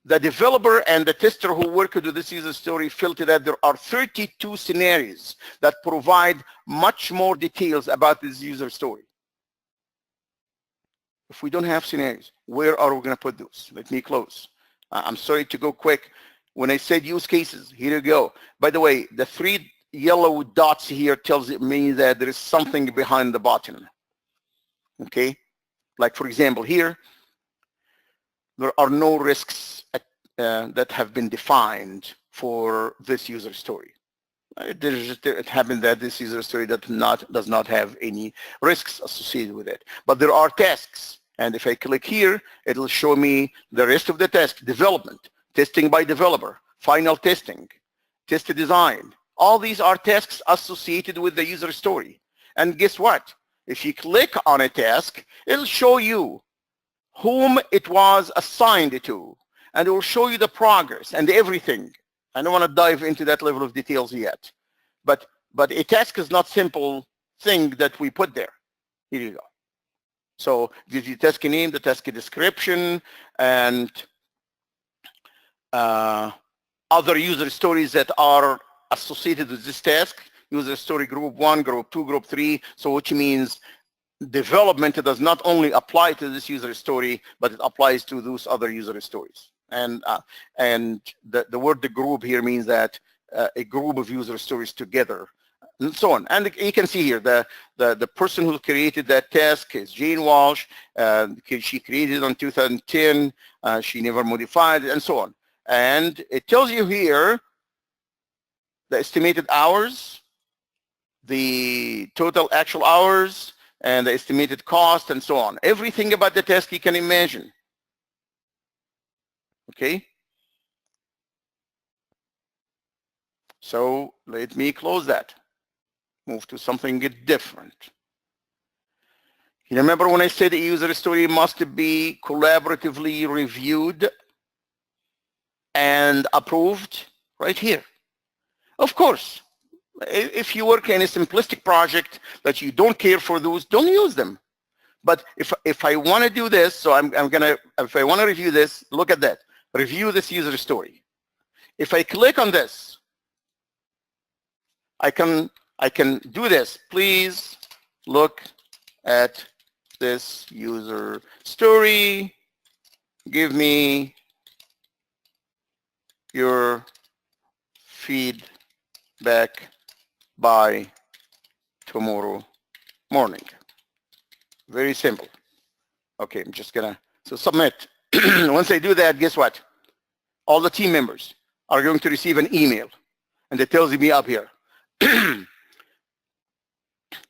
the developer and the tester who work with this user story felt that there are 32 scenarios that provide much more details about this user story. If we don't have scenarios, where are we going to put those? Let me close. I'm sorry to go quick. When I said use cases, here you go. By the way, the 3 yellow dots here tells me that there is something behind the button. Okay? Like for example here, there are no risks that have been defined for this user story. It happened that this user story does not have any risks associated with it. But there are tasks, and if I click here, it'll show me the rest of the task: development, testing by developer, final testing, test design. All these are tasks associated with the user story. And guess what? If you click on a task, it'll show you whom it was assigned to, and it will show you the progress and everything. I don't want to dive into that level of details yet, but a task is not simple thing that we put there. Here you go. So gives you task name, the task description, and other user stories that are associated with this task. User story group 1, group 2, group 3. So which means development does not only apply to this user story, but it applies to those other user stories. And the word the group here means that a group of user stories together, and so on. And you can see here the person who created that task is Jane Walsh. She created it in 2010. She never modified it, and so on. And it tells you here the estimated hours, the total actual hours, and the estimated cost, and so on. Everything about the task you can imagine. Okay? So let me close that. Move to something different. You remember when I said the user story must be collaboratively reviewed and approved? Right here. Of course, if you work in a simplistic project that you don't care for those, don't use them. But if I want to do this, so if I want to review this, look at that. Review this user story. If I click on this, I can I can do this. Please look at this user story. Give me your feedback by tomorrow morning. Very simple. Okay, I'm just gonna, so submit. Once I do that, guess what? All the team members are going to receive an email, and it tells me up here,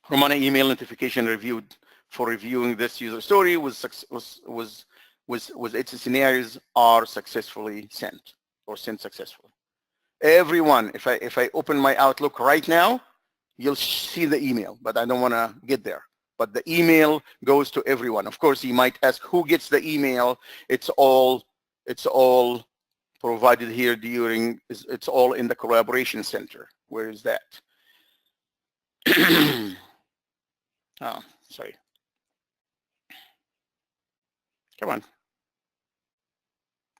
Ramana email notification reviewed for reviewing this user story was its scenarios are successfully sent or sent successfully. Everyone, if I open my Outlook right now, you'll see the email, but I don't want to get there. But the email goes to everyone. Of course, you might ask who gets the email. It's all provided here during, it's all in the collaboration center. Where is that? Oh, sorry. Come on.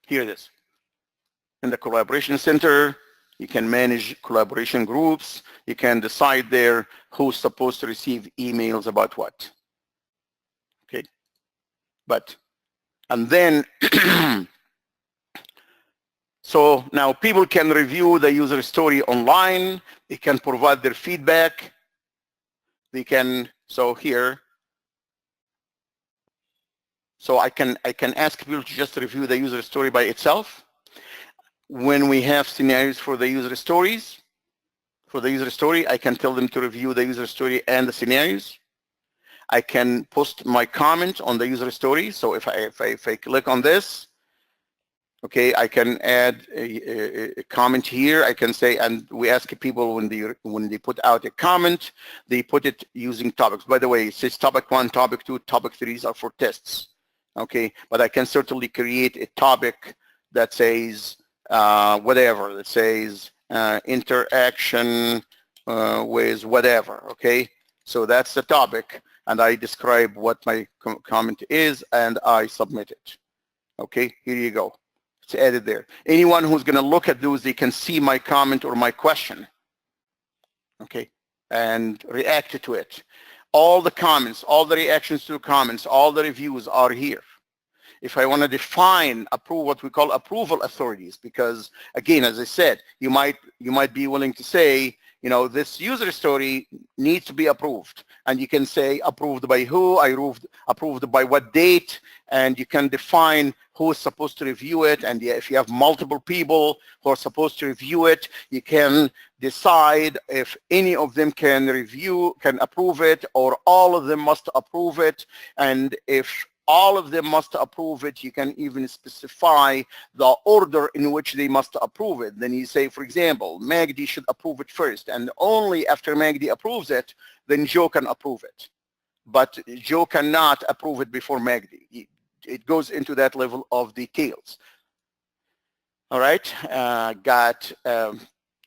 Here it is. In the collaboration center, you can manage collaboration groups. You can decide there who's supposed to receive emails about what. Okay. And then, so now people can review the user story online. They can provide their feedback. They can, so here, so I can ask people to just review the user story by itself. When we have scenarios for the user stories, I can tell them to review the user story and the scenarios. I can post my comment on the user story. So if I click on this, okay, I can add a comment here. I can say, and we ask people when they put out a comment, they put it using topics. By the way, it says topic 1, topic 2, topic 3 are for tests. Okay, but I can certainly create a topic that says whatever, that says interaction with whatever. Okay, so that's the topic, and I describe what my comment is, and I submit it. Okay, here you go. It's added there. Anyone who's going to look at those, they can see my comment or my question. Okay, and react to it. All the comments, all the reactions to comments, all the reviews are here. If I want to define what we call approval authorities, because again, as I said, you might be willing to say, you know, this user story needs to be approved, and you can say approved by who, approved by what date, and you can define who is supposed to review it. And if you have multiple people who are supposed to review it, you can decide if any of them can approve it, or all of them must approve it. And if all of them must approve it, you can even specify the order in which they must approve it. Then you say, for example, Magdi should approve it first, and only after Magdi approves it, then Joe can approve it. But Joe cannot approve it before Magdi. It goes into that level of details. All right, got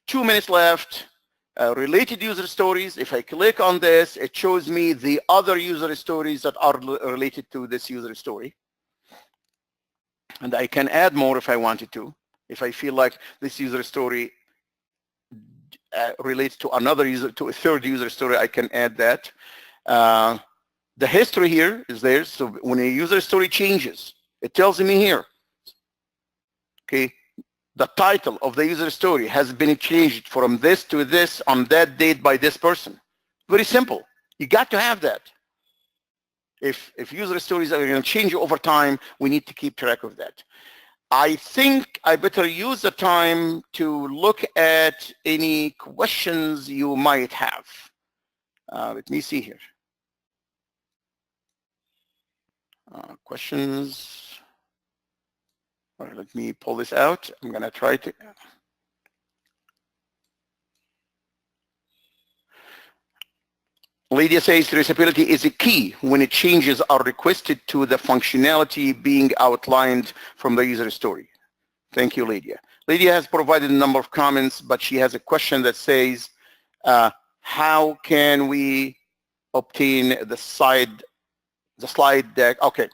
2 minutes left. Related user stories. If I click on this, it shows me the other user stories that are related to this user story. And I can add more if I wanted to. If I feel like this user story relates to another user, to a third user story, I can add that. The history here is there. So when a user story changes, it tells me here. Okay. The title of the user story has been changed from this to this on that date by this person. Very simple. You got to have that. If user stories are going to change over time, we need to keep track of that. I think I better use the time to look at any questions you might have. Let me see here. Questions. All right, let me pull this out. I'm going to try to. Lydia says traceability is a key when it changes are requested to the functionality being outlined from the user story. Thank you, Lydia. Lydia has provided a number of comments, but she has a question that says, how can we obtain the slide deck? Okay.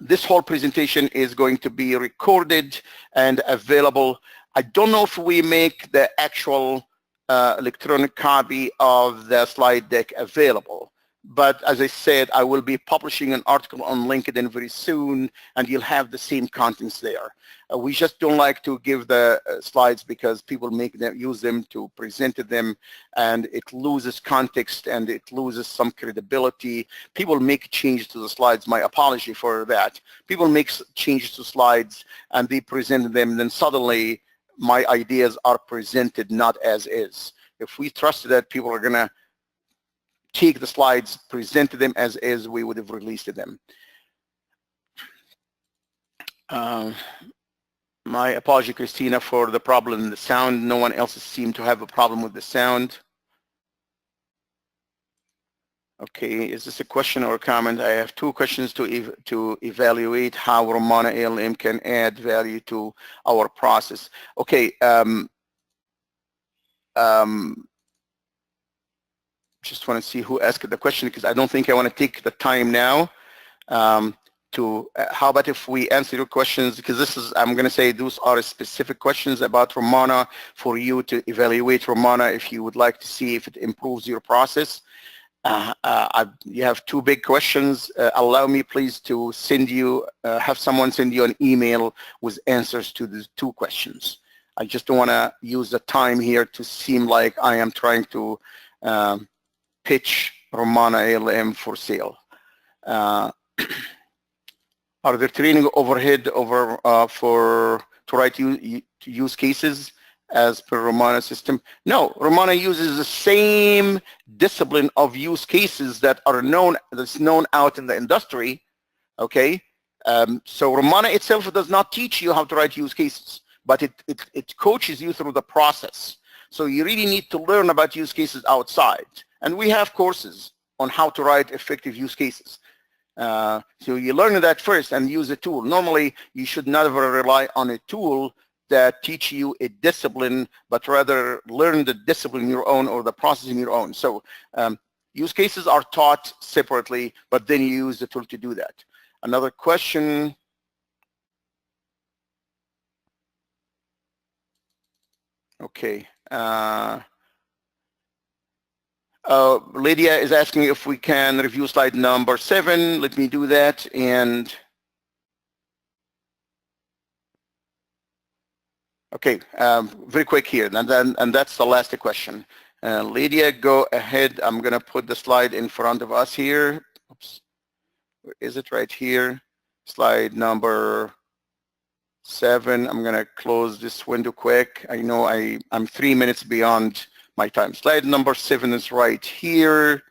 This whole presentation is going to be recorded and available. I don't know if we make the actual electronic copy of the slide deck available. But as I said, I will be publishing an article on LinkedIn very soon, and you'll have the same contents there. We just don't like to give the slides because people use them to present them, and it loses context and it loses some credibility. People make changes to the slides. My apology for that. People make changes to slides and they present them, then suddenly my ideas are presented not as is. If we trusted that people are gonna take the slides, present them as is, we would have released them. My apology, Christina, for the problem in the sound. No one else seemed to have a problem with the sound. Okay, is this a question or a comment? I have two questions to evaluate how Ramana ALM can add value to our process. Okay, just want to see who asked the question, because I don't think I want to take the time now how about if we answer your questions, because this is, I'm going to say those are specific questions about Ramana for you to evaluate Ramana if you would like to see if it improves your process. You have two big questions. Allow me please to send you, have someone send you an email with answers to the two questions. I just don't want to use the time here to seem like I am trying to pitch Ramana ALM for sale. Are there training overhead to write use cases as per Ramana system? No, Ramana uses the same discipline of use cases that's known out in the industry. Okay, so Ramana itself does not teach you how to write use cases, but it coaches you through the process. So you really need to learn about use cases outside, and we have courses on how to write effective use cases. So you learn that first and use a tool. Normally, you should never rely on a tool that teach you a discipline, but rather learn the discipline your own or the process in your own. So use cases are taught separately, but then you use the tool to do that. Another question. Okay. Lydia is asking if we can review slide number 7. Let me do that. And okay, very quick here, and that's the last question. Lydia, go ahead. I'm going to put the slide in front of us here. Oops. Where is it? Right here. Slide number 7. I'm going to close this window quick. I know I'm 3 minutes beyond my time. Slide number 7 is right here.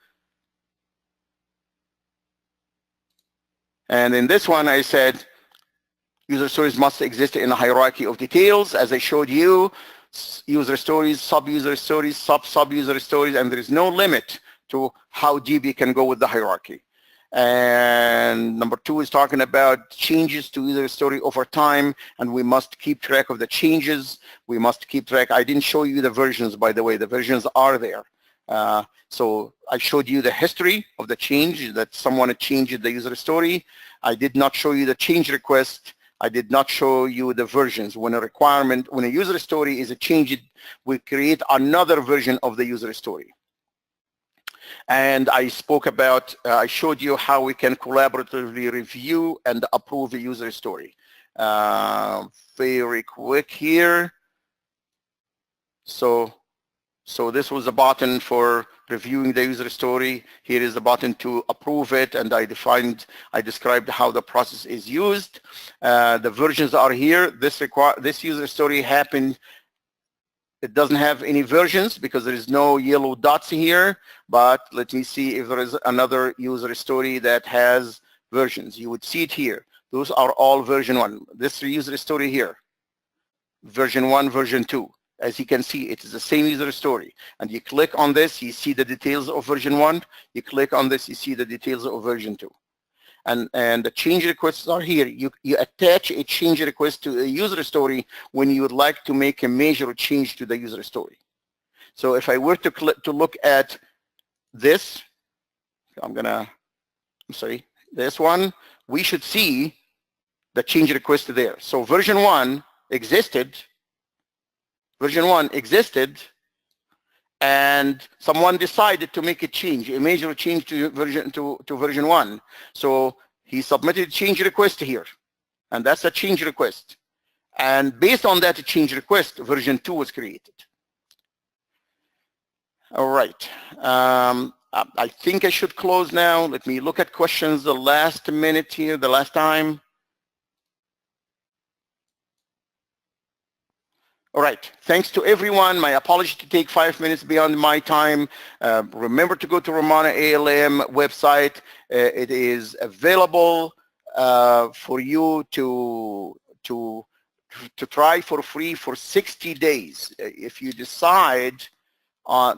And in this one, I said, user stories must exist in a hierarchy of details. As I showed you, user stories, sub-user stories, sub-user stories, and there is no limit to how deep you can go with the hierarchy. And number 2 is talking about changes to user story over time, and we must keep track of the changes. We must keep track. I didn't show you the versions, by the way. The versions are there. So I showed you the history of the change, that someone had changed the user story. I did not show you the change request. I did not show you the versions. When a user story is changed, we create another version of the user story. And I spoke about, I showed you how we can collaboratively review and approve a user story. Very quick here. So this was a button for reviewing the user story. Here is the button to approve it, and I described how the process is used. The versions are here. This user story happened. It doesn't have any versions because there is no yellow dots here, but let me see if there is another user story that has versions. You would see it here. Those are all version 1. This user story here, version 1, version 2. As you can see, it is the same user story. And you click on this, you see the details of version 1. You click on this, you see the details of version 2. And the change requests are here. You attach a change request to a user story when you would like to make a major change to the user story. So if I were to look at this, this one, we should see the change request there. So version 1 existed. Version 1 existed. and someone decided to make a change, a major change to version 1. So he submitted a change request here, and that's a change request. And based on that change request, version 2 was created. All right. I think I should close now. Let me look at questions the last minute here, the last time. All right, thanks to everyone. My apology to take 5 minutes beyond my time. Remember to go to Ramana ALM website. It is available for you to try for free for 60 days. If you decide by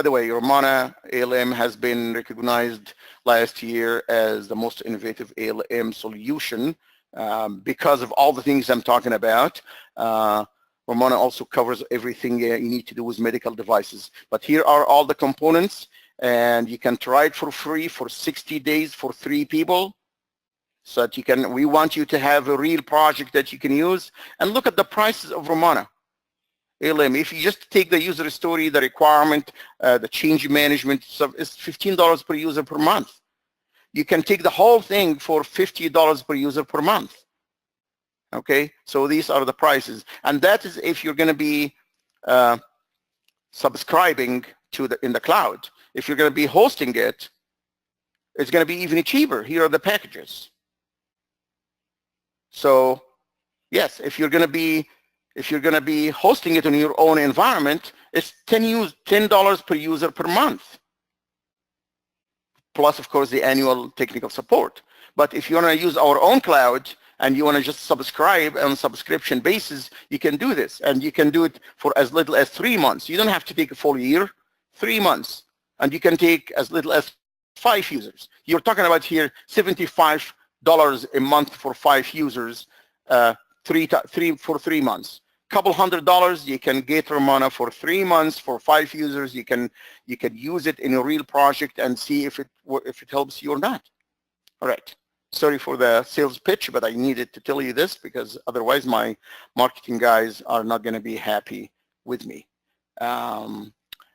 the way, Ramana ALM has been recognized last year as the most innovative ALM solution because of all the things I'm talking about. Ramana also covers everything you need to do with medical devices. But here are all the components, and you can try it for free for 60 days for 3 people. So that you can, we want you to have a real project that you can use. And look at the prices of Ramana ALM. If you just take the user story, the requirement, the change management, so it's $15 per user per month. You can take the whole thing for $50 per user per month. Okay, so these are the prices, and that is if you're going to be subscribing to in the cloud. If you're going to be hosting it, it's going to be even cheaper. Here are the packages. So yes, if you're going to be hosting it in your own environment, it's $10 per user per month, plus of course the annual technical support. But if you want to use our own cloud and you want to just subscribe on a subscription basis, you can do this, and you can do it for as little as 3 months. You don't have to take a full year, 3 months, and you can take as little as 5 users. You're talking about here $75 a month for 5 users, 3 months. Couple $100, you can get Ramana for 3 months for 5 users. You can use it in a real project and see if it helps you or not. All right. Sorry for the sales pitch, but I needed to tell you this because otherwise my marketing guys are not going to be happy with me.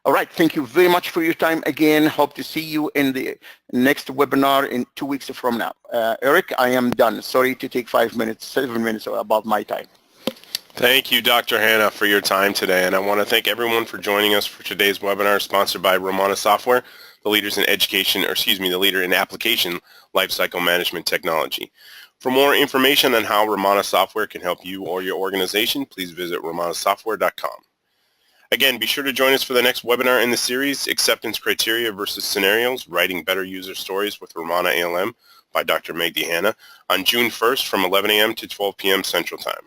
All right, thank you very much for your time again. Hope to see you in the next webinar in 2 weeks from now. Eric, I am done. Sorry to take 7 minutes about my time. Thank you, Dr. Hanna, for your time today, and I want to thank everyone for joining us for today's webinar sponsored by Ramana Software, the leaders in the leader in application lifecycle management technology. For more information on how Ramana Software can help you or your organization, please visit ramanasoftware.com. Again, be sure to join us for the next webinar in the series, Acceptance Criteria versus Scenarios, Writing Better User Stories with Ramana ALM by Dr. Magdi Hanna on June 1st from 11 a.m. to 12 p.m. Central Time.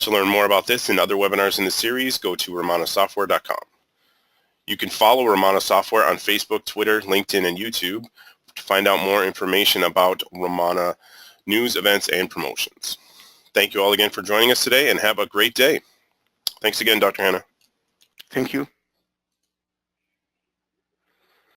To learn more about this and other webinars in the series, go to ramanasoftware.com. You can follow Ramana Software on Facebook, Twitter, LinkedIn, and YouTube to find out more information about Ramana news, events, and promotions. Thank you all again for joining us today, and have a great day. Thanks again, Dr. Hanna. Thank you.